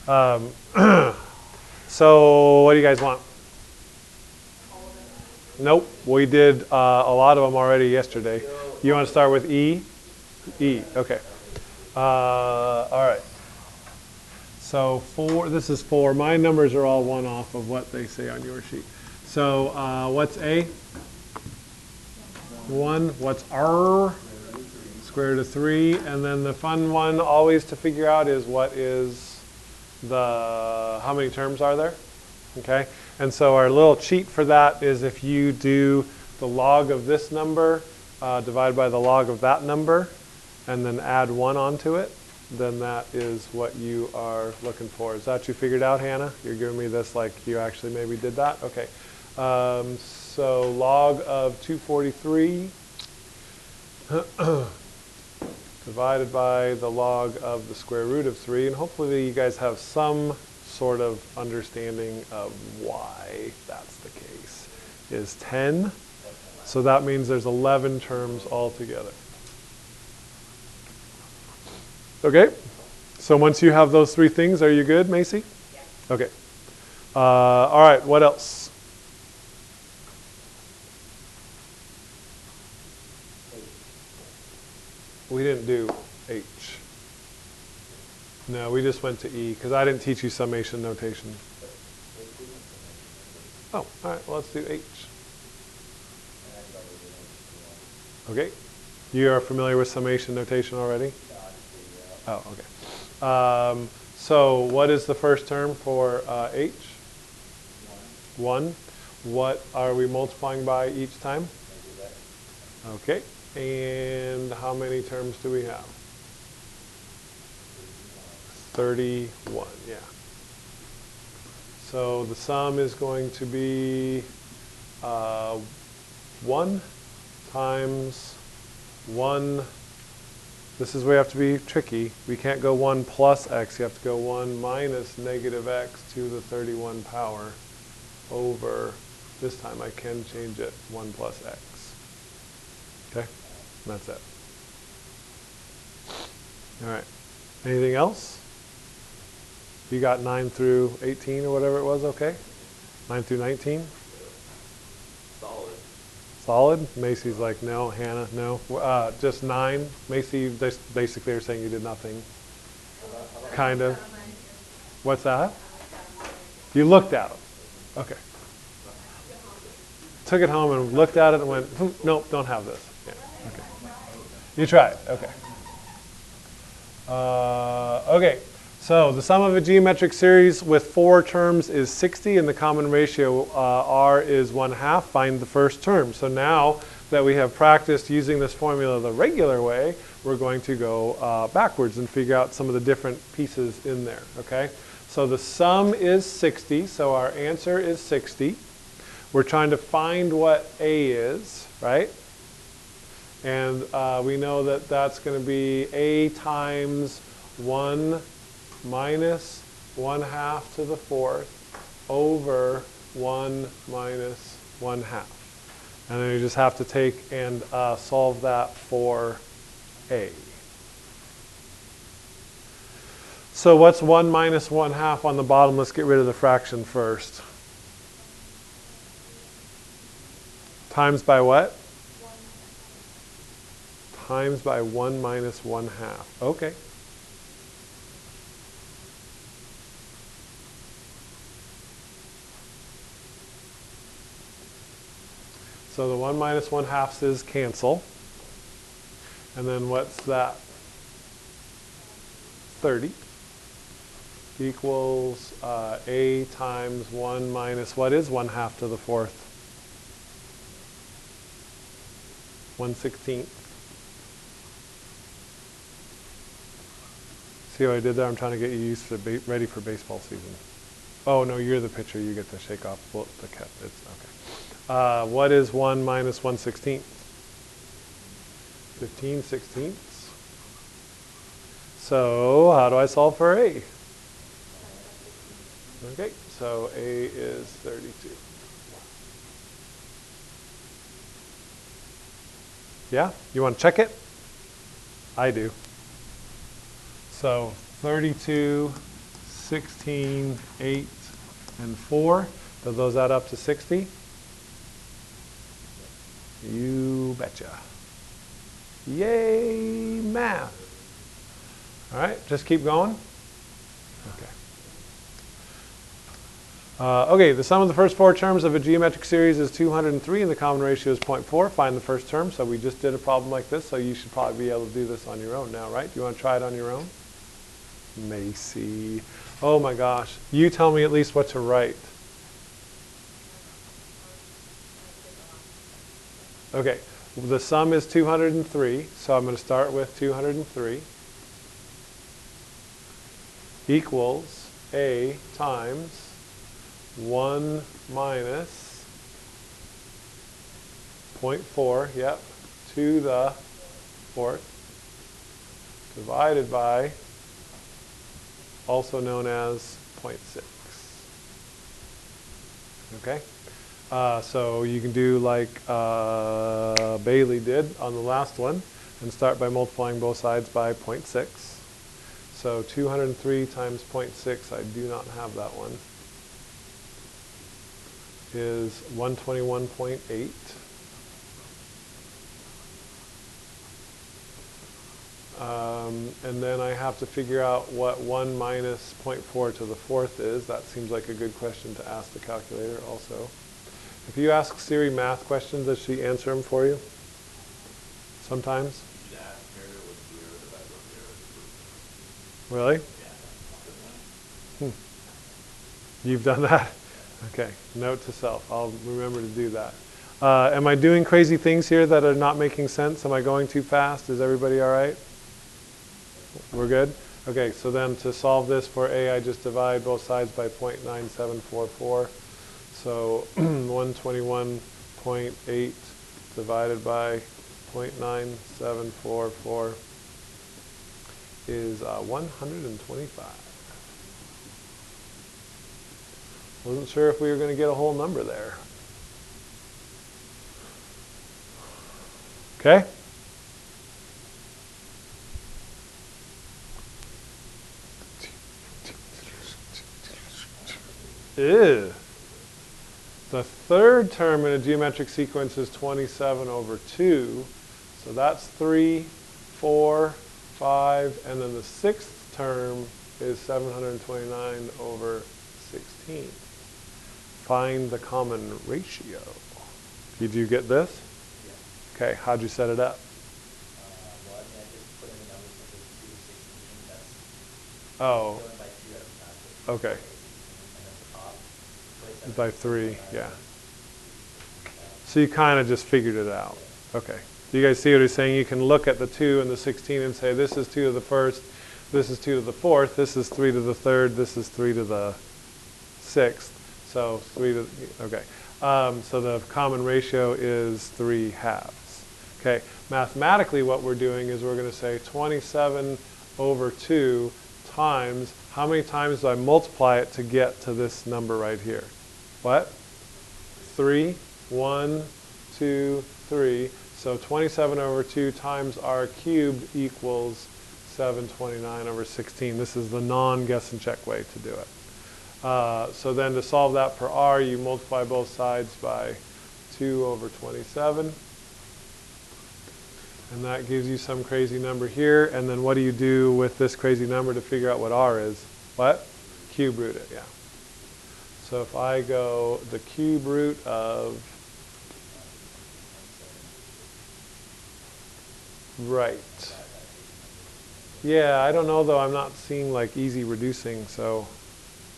Um, so what do you guys want? Nope, we did a lot of them already yesterday. You want to start with E? E, okay. All right. So this is 4. My numbers are all one off of what they say on your sheet. So what's A? 1. What's R? Square root of 3. And then the fun one always to figure out is what is how many terms are there? Okay. And so our little cheat for that is if you do the log of this number divided by the log of that number and then add 1 onto it, then that is what you are looking for. Is that you figured out, Hannah? You're giving me this like you actually maybe did that? Okay. So log of 243 divided by the log of the square root of 3. And hopefully you guys have some sort of understanding of why that's the case. Is 10. So that means there's 11 terms altogether. Okay, so once you have those 3 things, are you good, Macy? Yeah. Okay. All right, what else? We didn't do H. No, we just went to E, because I didn't teach you summation notation. Oh, all right, well, let's do H. Okay. You are familiar with summation notation already? Oh, okay. So what is the first term for H? 1. What are we multiplying by each time? Okay. And how many terms do we have? 31, yeah. So the sum is going to be 1 times 1. This is where you have to be tricky. We can't go 1 plus x. You have to go 1 minus negative x to the 31 power over, this time I can change it, 1 plus x. Okay? And that's it. All right. Anything else? You got 9 through 18 or whatever it was, okay? 9 through 19? Solid. Solid? Macy's like, no. Hannah, no. Just 9. Macy, basically are saying you did nothing. Kind of. What's that? You looked at them. Okay. Took it home and looked at it and went, nope, don't have this. Yeah. Okay. You tried. Okay. Okay. So the sum of a geometric series with 4 terms is 60, and the common ratio r is 1/2. Find the first term. So now that we have practiced using this formula the regular way, we're going to go backwards and figure out some of the different pieces in there. Okay. So the sum is 60. So our answer is 60. We're trying to find what A is, right? And we know that that's going to be A times 1 minus 1/2 to the 4th over 1 minus 1/2. And then you just have to take and solve that for A. So what's 1 minus 1/2 on the bottom? Let's get rid of the fraction first. Times by what? 1. Times by 1 minus 1/2. Okay. So the 1 minus 1/2 is cancel. And then what's that? 30 equals A times 1 minus, what is 1/2 to the 4th? 1/16. See what I did there? I'm trying to get you used to ready for baseball season. Oh, no, you're the pitcher. You get to shake off the cat. It's okay. What is 1 minus 1/16? 15/16. So how do I solve for A? Okay, so A is 32. Yeah? You want to check it? I do. So 32 16, 8, and 4. Do those add up to 60? You betcha. Yay, math. All right, just keep going. Okay. Okay, the sum of the first 4 terms of a geometric series is 203 and the common ratio is 0.4. Find the first term. So we just did a problem like this, so you should probably be able to do this on your own now, right? Do you want to try it on your own? Macy. Oh my gosh. You tell me at least what to write. Okay, the sum is 203, so I'm going to start with 203 equals A times 1 minus 0.4, yep, to the 4th, divided by, also known as 0.6. Okay? So you can do like Bailey did on the last one and start by multiplying both sides by 0.6. So 203 times 0.6, I do not have that one, is 121.8. And then I have to figure out what 1 minus 0.4 to the 4th is. That seems like a good question to ask the calculator also. If you ask Siri math questions, does she answer them for you? Sometimes? You should ask her what 0 divided by 0 is. Really? Yeah. You've done that? Okay. Note to self. I'll remember to do that. Am I doing crazy things here that are not making sense? Am I going too fast? Is everybody all right? We're good? Okay, so then to solve this for A, I just divide both sides by 0.9744. So 121.8 divided by 0.9744 is 125. Wasn't sure if we were going to get a whole number there. Okay? Ew. The third term in a geometric sequence is 27 over 2. So that's 3, 4, 5, and then the sixth term is 729 over 16. Find the common ratio. Did you get this? Yeah. Okay, how'd you set it up? Well, I mean, I just put in the numbers of the 2 to 16. That's Oh, going by 2 at the top. okay. And then the top. By 3, yeah. So you kind of just figured it out. Okay. Do you guys see what he's saying? You can look at the 2 and the 16 and say, this is 2 to the 1st, this is 2 to the 4th, this is 3 to the 3rd, this is 3 to the 6th. So 3 to, okay. So the common ratio is 3/2. Okay. Mathematically what we're doing is we're going to say 27 over 2 times, how many times do I multiply it to get to this number right here? What? 3, 1, 2, 3. So 27 over 2 times r cubed equals 729 over 16. This is the non-guess and check way to do it. So then to solve that for r, you multiply both sides by 2 over 27. And that gives you some crazy number here. And then what do you do with this crazy number to figure out what r is? What? Cube root it, yeah. So if I go the cube root of, right. Yeah, I don't know though, I'm not seeing like easy reducing, so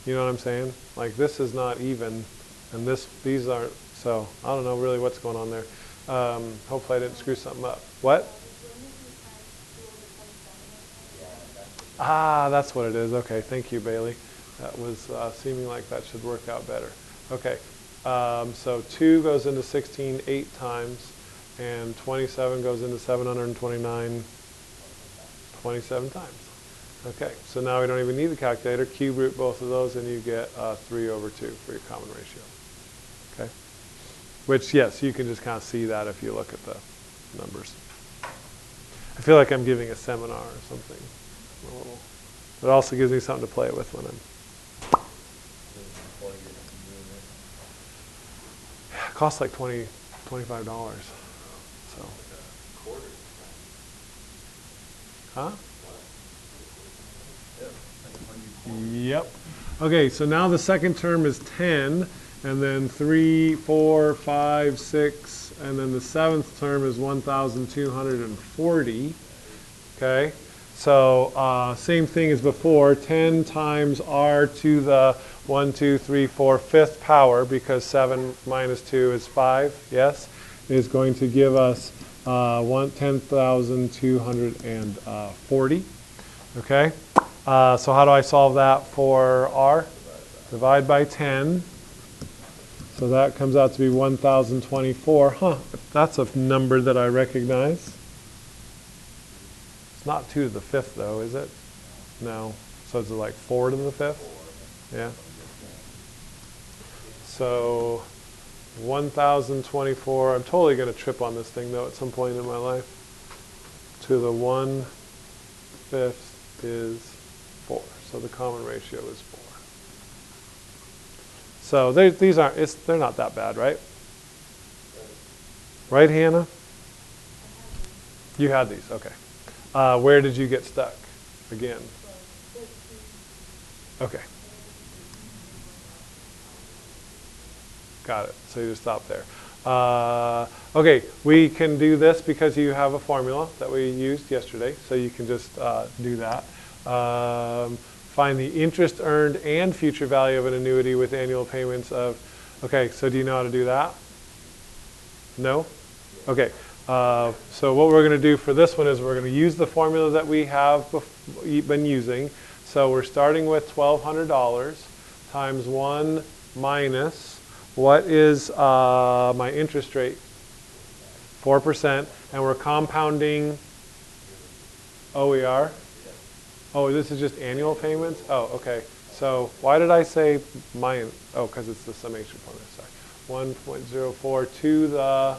you know what I'm saying? Like this is not even, and these aren't, so I don't know really what's going on there. Hopefully I didn't screw something up. What? Ah, that's what it is. Okay, thank you, Bailey. That was seeming like that should work out better. Okay, so 2 goes into 16 8 times, and 27 goes into 729 27 times. Okay, so now we don't even need the calculator. Cube root both of those, and you get 3 over 2 for your common ratio. Okay, which, yes, you can just kind of see that if you look at the numbers. I feel like I'm giving a seminar or something. It also gives me something to play with when I'm costs like $25. So, Quarter. huh? Yeah. Yep. Okay, so now the second term is 10, and then 3, 4, 5, 6, and then the seventh term is 1,240. Okay, so same thing as before, 10 times r to the 1, 2, 3, 4, fifth power, because 7 minus 2 is 5, yes, is going to give us 10,240. Okay, so how do I solve that for r? Divide by 10. So that comes out to be 1,024. Huh, that's a number that I recognize. It's not 2 to the 5th though, is it? No. So it's like 4 to the 5th? Yeah. So 1,024. I'm totally going to trip on this thing though at some point in my life. To the 1/5 is 4. So the common ratio is 4. So these aren't, they're not that bad, right? Right, Hannah? You had these, okay. Where did you get stuck again? Okay. Got it. So you just stop there. Okay, we can do this because you have a formula that we used yesterday. So you can just do that. Find the interest earned and future value of an annuity with annual payments of, okay, so do you know how to do that? No? Okay. So what we're going to do for this one is we're going to use the formula that we have been using. So we're starting with $1,200 times 1 minus, what is my interest rate? 4%. And we're compounding, oh, we are? Oh, this is just annual payments? Oh, okay. So why did I say mine? Oh, because it's the summation formula, sorry. 1.04 to the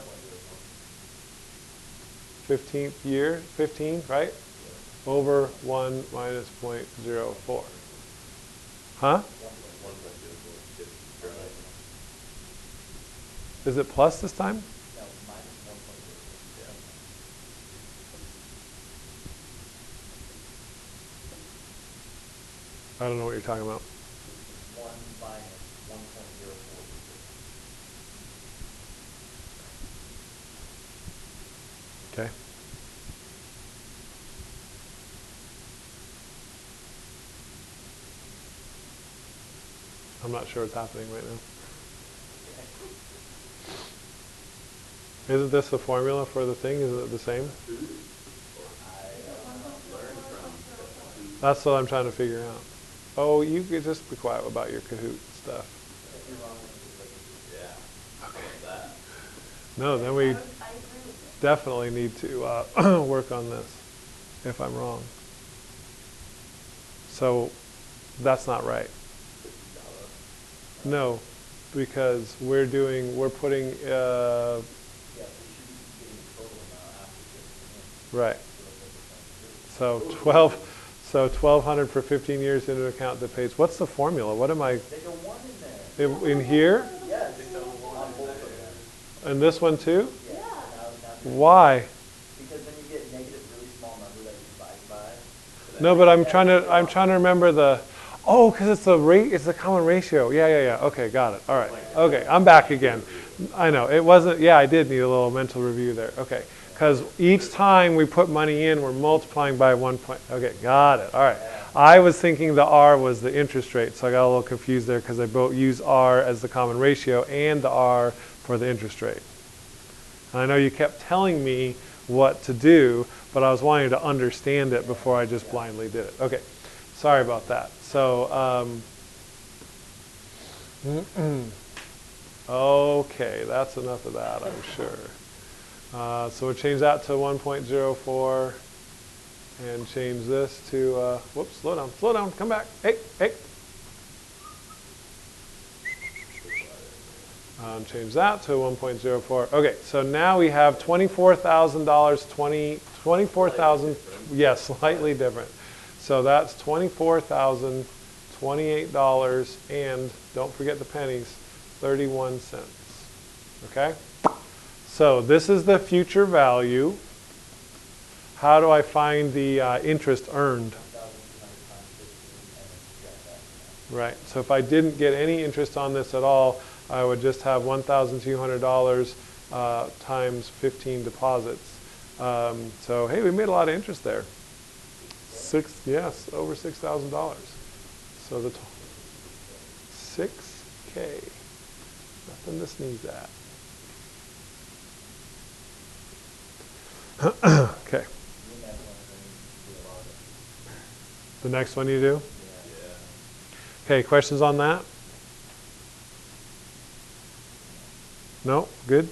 15th year, 15, right? Over 1 minus 0.04. Huh? Is it plus this time? No, minus 1.04. I don't know what you're talking about. 1 minus 1.04. Okay. I'm not sure what's happening right now. Isn't this the formula for the thing? Isn't it the same? That's what I'm trying to figure out. Oh, you could just be quiet about your Kahoot stuff. Okay. No, then we definitely need to work on this if I'm wrong. So that's not right. No, because we're putting, right. So 1,200 for 15 years into an account that pays. What's the formula? What am I? There's a 1 in there. In here? Yes. On both of them. And this one too? Yeah. Why? Because then you get negative really small number that you divide by. No, but I'm trying to remember the. Oh, because it's the rate. It's the common ratio. Yeah. Okay, got it. All right. Okay, I'm back again. I know it wasn't. Yeah, I did need a little mental review there. Okay, because each time we put money in, we're multiplying by 1 point. Okay, got it. All right. I was thinking the R was the interest rate, so I got a little confused there because I both use R as the common ratio and the R for the interest rate. And I know you kept telling me what to do, but I was wanting to understand it before I just blindly did it. Okay, sorry about that. So, okay, that's enough of that, I'm sure. So we'll change that to 1.04 and change this to, whoops, slow down, come back. Hey. Change that to 1.04. Okay, so now we have $24,000, 24,000, yes, slightly different. So that's $24,028 and don't forget the pennies, 31 cents. Okay? So this is the future value. How do I find the interest earned? 1,200 times 15 and then subtract that. Right. So if I didn't get any interest on this at all, I would just have $1,200 times 15 deposits. So hey, we made a lot of interest there. Yes, over $6,000. So the 6K. Nothing to sneeze at. Okay. The next one you do? Okay, questions on that? No? Good?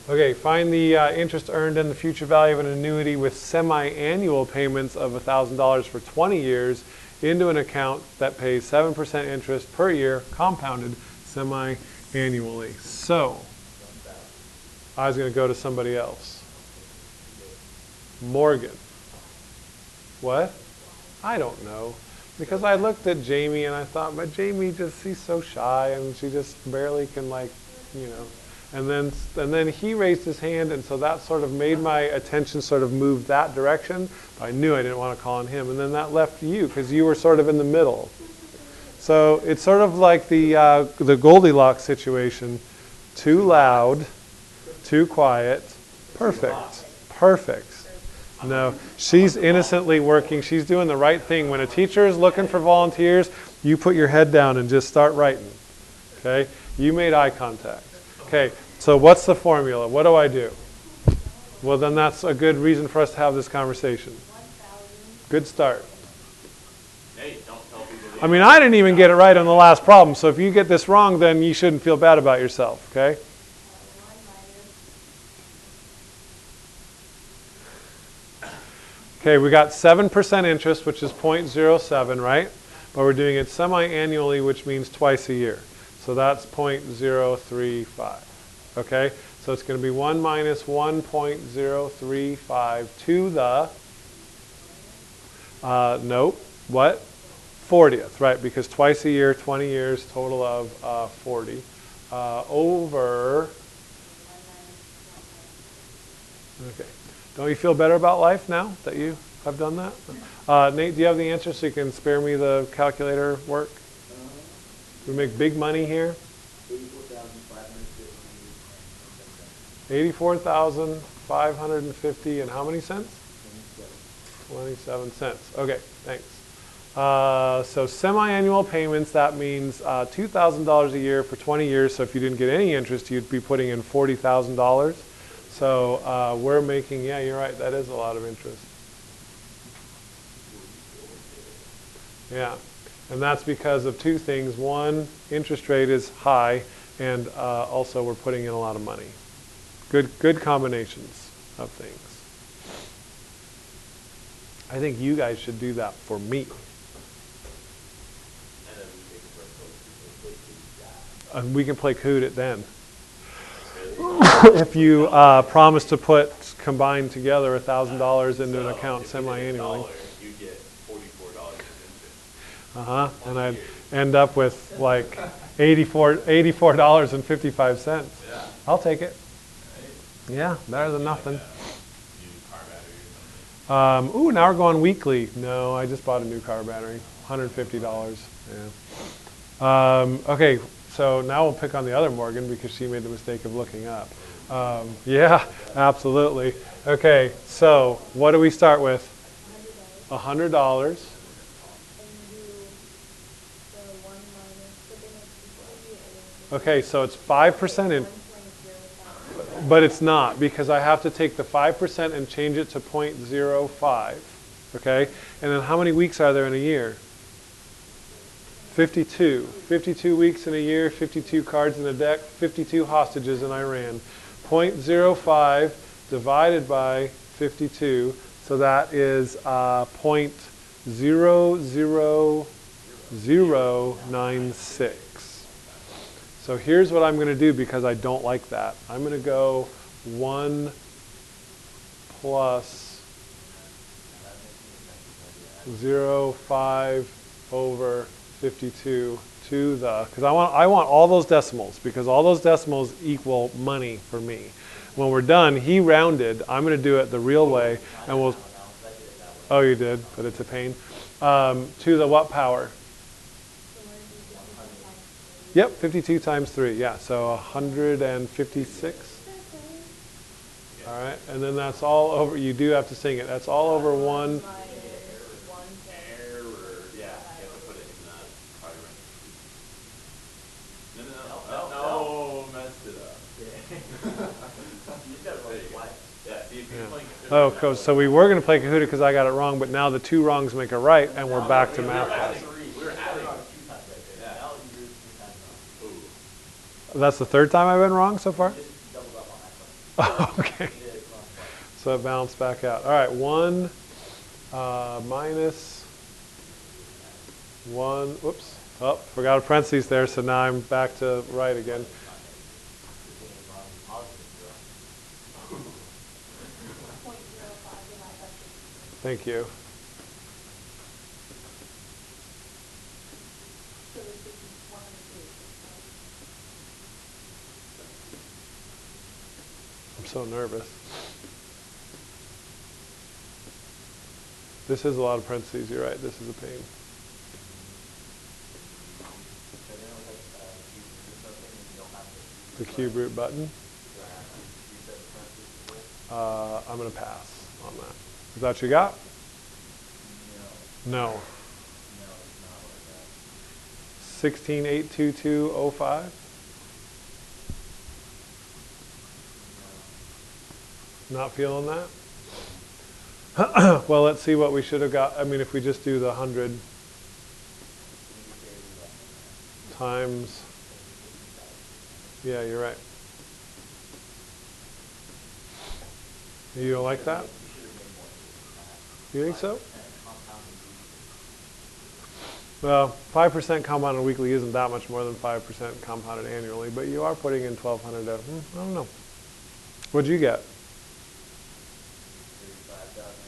Okay, find the interest earned in the future value of an annuity with semi-annual payments of $1,000 for 20 years into an account that pays 7% interest per year, compounded semi-annually. So, I was going to go to somebody else. Morgan. What? I don't know. Because I looked at Jamie and I thought, but Jamie just, she's so shy and she just barely can, like, you know. And then he raised his hand, and so that sort of made my attention sort of move that direction. I knew I didn't want to call on him. And then that left you, because you were sort of in the middle. So it's sort of like the Goldilocks situation. Too loud, too quiet, perfect, perfect. No, she's innocently working. She's doing the right thing. When a teacher is looking for volunteers, you put your head down and just start writing. Okay? You made eye contact. Okay, so what's the formula? What do I do? Well, then that's a good reason for us to have this conversation. Good start. Hey, don't tell people. I mean, I didn't even get it right on the last problem, so if you get this wrong, then you shouldn't feel bad about yourself, okay? Okay, we got 7% interest, which is 0.07, right? But we're doing it semi-annually, which means twice a year. So that's 0.035, okay? So it's going to be 1 minus 1.035 to the, nope, what? 40th, right? Because twice a year, 20 years, total of 40, over, okay. Don't you feel better about life now that you have done that? Nate, do you have the answer so you can spare me the calculator work? We make big money here. 84,550 and how many cents? 27 cents. Okay, thanks. So semi-annual payments, that means $2,000 a year for 20 years. So if you didn't get any interest, you'd be putting in $40,000. So we're making, yeah, you're right, that is a lot of interest. Yeah, and that's because of two things. One, interest rate is high, and also we're putting in a lot of money. Good combinations of things. I think you guys should do that for me. And we can play Kahoot it then. If you promise to put combined together $1,000 into an account semi-annually. You get $44 in interest. And I'd end up with like $84.55. Yeah. I'll take it. Yeah, better than nothing. Ooh, now we're going weekly. No, I just bought a new car battery, $150. Yeah. Okay, so now we'll pick on the other Morgan because she made the mistake of looking up. Yeah, absolutely. Okay, so what do we start with? $100. Okay, so it's 5% in. But it's not, because I have to take the 5% and change it to 0.05, okay? And then how many weeks are there in a year? 52. 52 weeks in a year, 52 cards in a deck, 52 hostages in Iran. 0.05 divided by 52, so that is 0.00096. So here's what I'm going to do because I don't like that. I'm going to go 1 plus 0.5 over 52 to the, because I want all those decimals, because all those decimals equal money for me. When we're done, he rounded. I'm going to do it the real way, and we'll. Oh, you did, but it's a pain. To the what power? Yep, 52 times 3. Yeah, so 156. All right, and then that's all over. You do have to sing it. That's all over 1. Oh, so we were going to play Kahoota because I got it wrong, but now the 2 wrongs make a right, and we're back to math class. That's the 3rd time I've been wrong so far? Okay. So it balanced back out. All right, 1 minus 1. Whoops. Oh, forgot a parentheses there, so now I'm back to right again. Thank you. I'm so nervous. This is a lot of parentheses. You're right. This is a pain. The cube root button. I'm going to pass on that. Is that what you got? No. 16,822.05. Not feeling that? Well, let's see what we should have got. I mean, if we just do the 100 times. Yeah, you're right. You don't like that? You think so? Well, 5% compounded weekly isn't that much more than 5% compounded annually, but you are putting in 1,200. I don't know. What'd you get?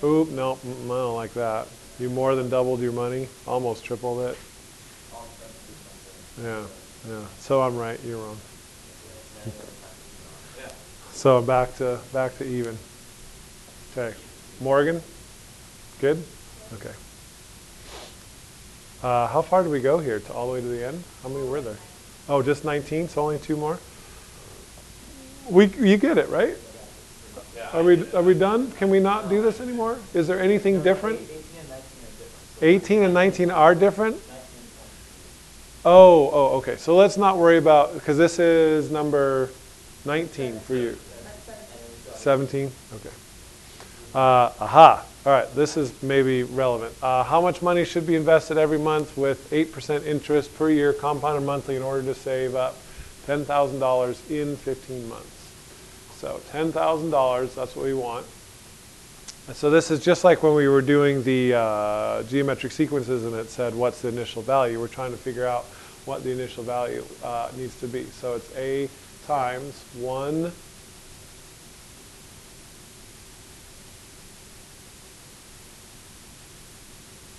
Oop, no, I don't like that. You more than doubled your money, almost tripled it. Yeah, yeah. So I'm right, you're wrong. So back to even. Okay, Morgan, good. Okay. How far did we go here? To all the way to the end? How many were there? Oh, just 19. So only 2 more. You get it, right? Are we done? Can we not do this anymore? Is there anything different? 18 and 19 are different? Oh, okay. So let's not worry about, because this is number 19 for you. 17? Okay. Aha. All right, this is maybe relevant. How much money should be invested every month with 8% interest per year compounded monthly in order to save up $10,000 in 15 months? So $10,000, that's what we want. So this is just like when we were doing the geometric sequences and it said what's the initial value. We're trying to figure out what the initial value needs to be. So it's A times 1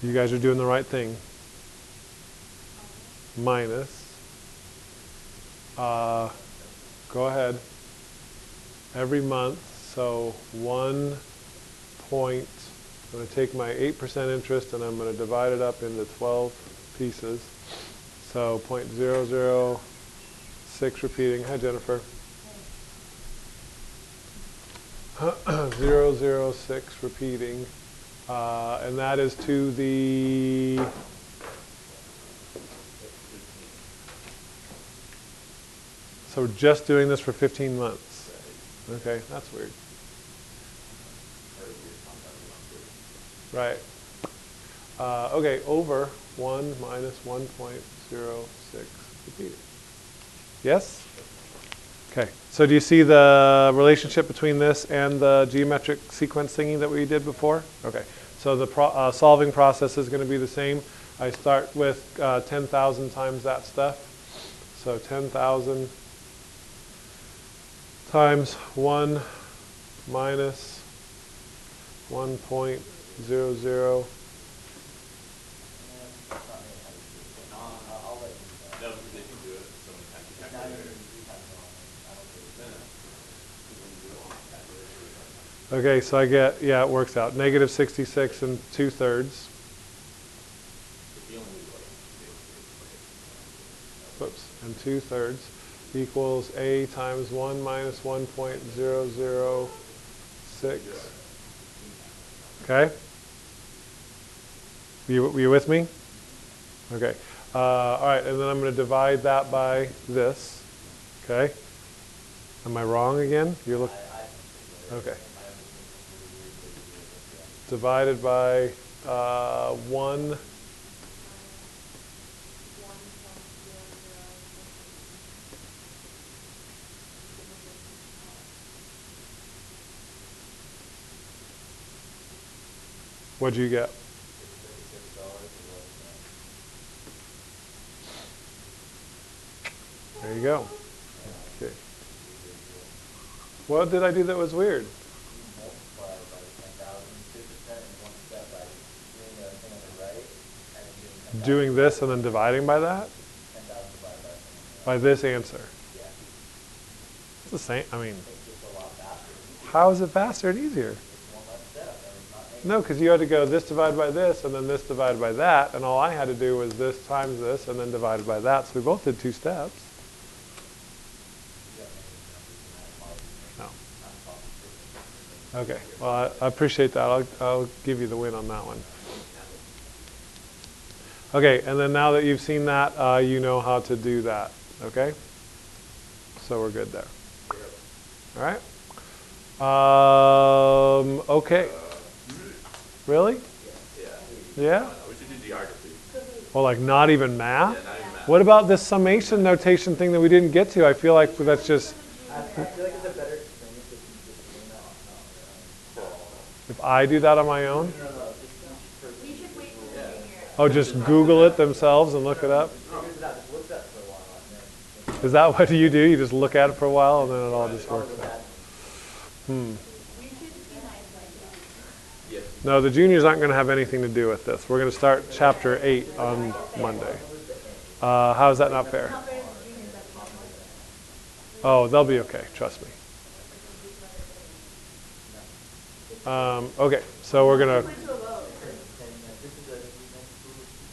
you guys are doing the right thing. Minus, go ahead, every month, so 1 point, I'm going to take my 8% interest and I'm going to divide it up into 12 pieces. So 0.006 repeating. Hi, Jennifer. 0.006 repeating. And that is to the so we're just doing this for 15 months. Okay, that's weird. Right. Okay, over 1 minus 1.06 repeating. Yes? Okay, so do you see the relationship between this and the geometric sequence thingy that we did before? Okay, so the solving process is going to be the same. I start with 10,000 times that stuff. So 10,000 times 1 minus 1.00. Okay, so I get, yeah, it works out. Negative 66 and 2/3. If you only need like, Whoops, and 2/3 equals a times 1 minus 1.006. Okay? You with me? Okay. All right, and then I'm going to divide that by this. Okay? Am I wrong again? You're looking. Okay. Divided by 1. What'd you get? There you go. Okay. What did I do that was weird? Multiply by 10,000, 2% in one step by doing the thing on the right, and then doing 10,000. Doing this and then dividing by that? 10,000 divided by something. By this answer. Yeah. It's the same. I mean, It's just a lot faster. how is it faster and easier? It's one less step, and it's not making. No, because you had to go this divided by this and then this divided by that, and all I had to do was this times this and then divided by that. So we both did 2 steps. No. Okay. Well, I appreciate that. I'll give you the win on that one. Okay, and then now that you've seen that, you know how to do that. Okay? So we're good there. All right? Okay. Really? Yeah? we should do geography. Well, like not even math? Yeah, not even math. What about this summation notation thing that we didn't get to? I feel like that's just, I feel like it's a better experience if you just doing that on your own. if I do that on my own? No, just for We should wait for the junior. Oh, just Google it themselves and look it up? figures it out, just look at it for a while and then. Is that what you do? You just look at it for a while and then it all just Probably works go out? back. We should be nice like that. Yes. No, the juniors aren't going to have anything to do with this. We're going to start chapter 8 on Monday. How is that not fair? Not fair to the juniors that come with. Oh, they'll be okay. Trust me. Okay, so we're going to